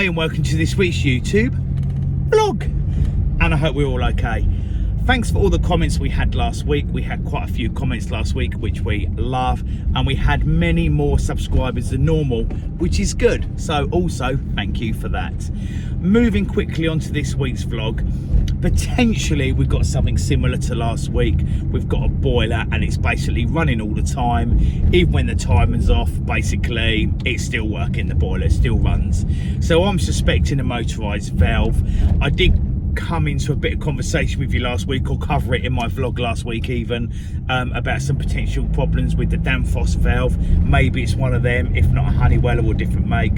and welcome to this week's YouTube vlog, and I hope we're all okay. Thanks for all the comments we had last week. We had quite a few comments last week, which we love, and we had many more subscribers than normal, which is good. So also thank you for that. Moving quickly on to this week's vlog, potentially we've got something similar to last week. We've got a boiler and it's basically running all the time. Even when the timer's off, basically it's still working, the boiler still runs. So I'm suspecting a motorized valve. I did come into a bit of conversation with you last week, or cover it in my vlog last week even, about some potential problems with the Danfoss valve. Maybe it's one of them, if not a Honeywell or a different make,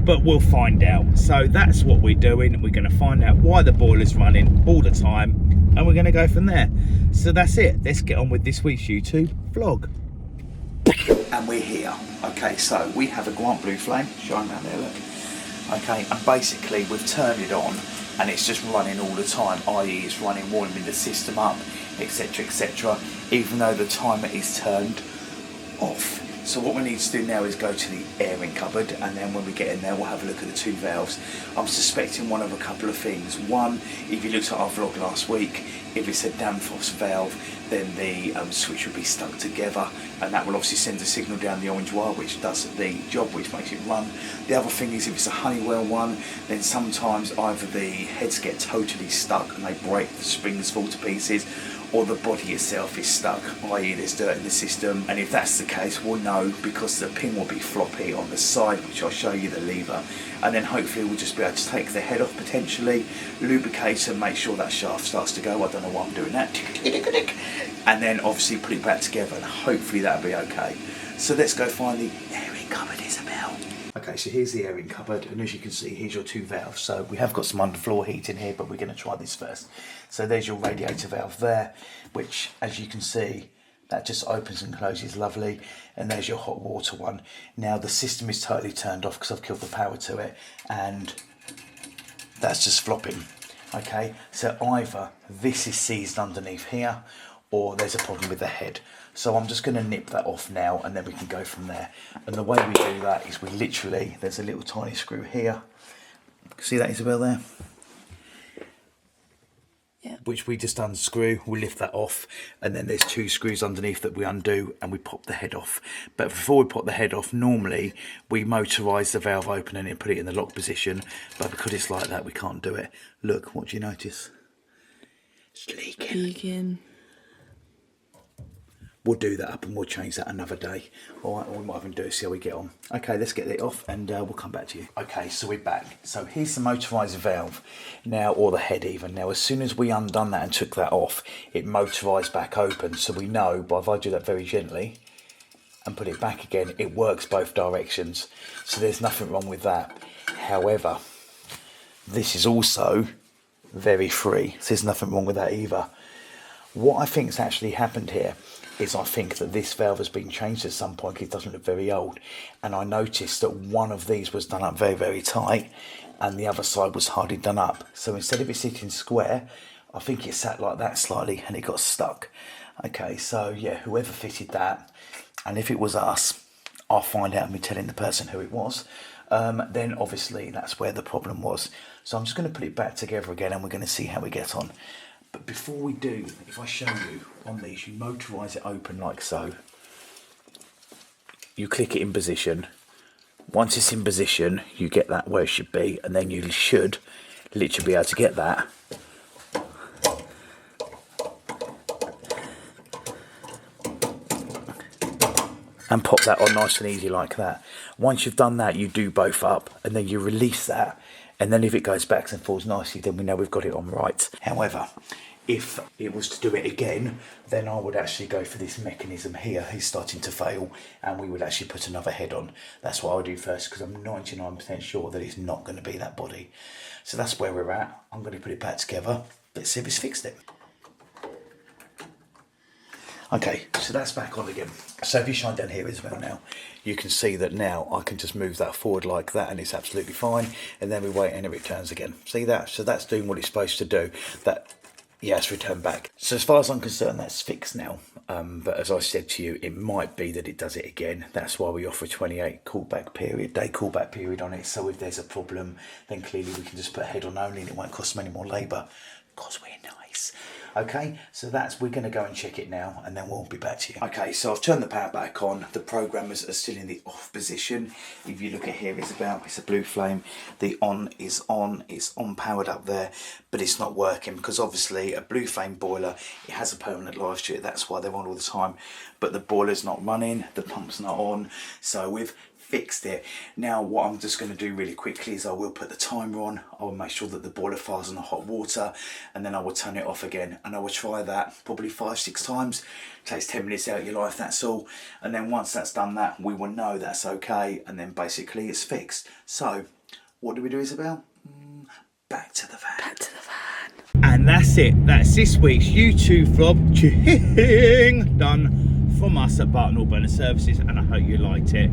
but we'll find out. So that's what we're doing. We're going to find out why the boiler's running all the time, and we're going to go from there. So that's it. Let's get on with this week's YouTube vlog. And we're here. Okay, so we have a Grant Blue Flame showing around there, look. Okay, and basically we've turned it on and it's just running all the time, i.e. it's running, warming the system up, etc, etc, even though the timer is turned off. So what we need to do now is go to the airing cupboard, and then when we get in there we'll have a look at the two valves. I'm suspecting one of a couple of things. One, if you looked at our vlog last week, if it's a Danfoss valve, then the switch will be stuck together, and that will obviously send a signal down the orange wire, which does the job, which makes it run. The other thing is, if it's a Honeywell one, then sometimes either the heads get totally stuck and they break, the springs fall to pieces, or the body itself is stuck, i.e. there's dirt in the system. And if that's the case, we'll know because the pin will be floppy on the side, which I'll show you the lever, and then hopefully we'll just be able to take the head off potentially, lubricate and make sure that shaft starts to go. I don't know why I'm doing that. And then obviously put it back together, and hopefully that'll be okay. So let's go find the airing cupboard, Isabel. Okay, so here's the airing cupboard, and as you can see, here's your two valves. So we have got some underfloor heat in here, but we're going to try this first. So there's your radiator valve there, which, as you can see, that just opens and closes lovely. And there's your hot water one. Now the system is totally turned off because I've killed the power to it, and that's just flopping. Okay, so either this is seized underneath here, or there's a problem with the head. So I'm just going to nip that off now, and then we can go from there. And the way we do that is we literally, there's a little tiny screw here. See that, Isabel, there? Yeah. Which we just unscrew, we lift that off, and then there's two screws underneath that we undo, and we pop the head off. But before we pop the head off, normally we motorise the valve open and then put it in the lock position. But because it's like that, we can't do it. Look, what do you notice? It's leaking. We'll do that up and we'll change that another day. All right, we might even do it, see how we get on. Okay, let's get it off and we'll come back to you. Okay, so we're back. So here's the motorised valve now, or the head even. Now, as soon as we undone that and took that off, it motorised back open. So we know, but if I do that very gently and put it back again, it works both directions. So there's nothing wrong with that. However, this is also very free. So there's nothing wrong with that either. What I think's actually happened here is I think that this valve has been changed at some point. It doesn't look very old, and I noticed that one of these was done up very, very tight and the other side was hardly done up. So instead of it sitting square, I think it sat like that slightly and it got stuck. Okay, so yeah, whoever fitted that, and if it was us, I'll find out and be telling the person who it was. Then obviously that's where the problem was. So I'm just going to put it back together again, and we're going to see how we get on. But before we do, if I show you on these, you motorise it open like so. You click it in position. Once it's in position, you get that where it should be, and then you should literally be able to get that. And pop that on nice and easy like that. Once you've done that, you do both up, and then you release that. And then if it goes back and falls nicely, then we know we've got it on right. However, if it was to do it again, then I would actually go for this mechanism here. He's starting to fail, and we would actually put another head on. That's what I would do first, because I'm 99% sure that it's not going to be that body. So that's where we're at. I'm going to put it back together. Let's see if it's fixed it. Okay, so that's back on again. So if you shine down here, Isabel, now, you can see that now I can just move that forward like that, and it's absolutely fine. And then we wait and it returns again. See that? So that's doing what it's supposed to do. That Yeah, it's returned back. So as far as I'm concerned, that's fixed now. But as I said to you, it might be that it does it again. That's why we offer a 28 day callback period on it. So if there's a problem, then clearly we can just put head on only and it won't cost them any more labour because we're nice. Okay, so we're going to go and check it now and then we'll be back to you. Okay, so I've turned the power back on. The programmers are still in the off position. If you look at here, it's a blue flame. The on, it's on powered up there, but it's not working because obviously a blue flame boiler, it has a permanent live stream. That's why they're on all the time, but the boiler's not running, the pump's not on. So we've fixed it. Now what I'm just going to do really quickly is I will put the timer on. I will make sure that the boiler fires on the hot water and then I will turn it off again, and I will try that probably 5-6 times. It takes 10 minutes out of your life, that's all. And then once that's done that, we will know that's okay, and then basically it's fixed. So what do we do, Isabel? Back to the van. Back to the van. And that's it. That's this week's YouTube vlog done from us at Barton Burner Services, and I hope you liked it.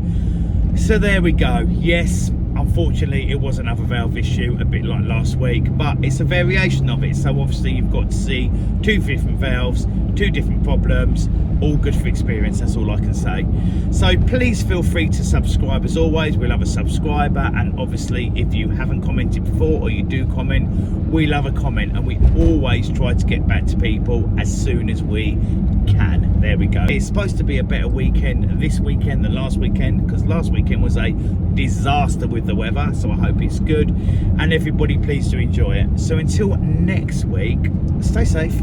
So there we go. Yes, unfortunately it was another valve issue, a bit like last week, but it's a variation of it. So obviously you've got to see 2 different valves, 2 different problems, all good for experience, that's all I can say. So please feel free to subscribe as always. We love a subscriber, and obviously if you haven't commented before or you do comment, we love a comment, and we always try to get back to people as soon as we can. There we go. It's supposed to be a better weekend this weekend than last weekend, because last weekend was a disaster with the weather, so I hope it's good, and everybody please do enjoy it. So until next week, stay safe.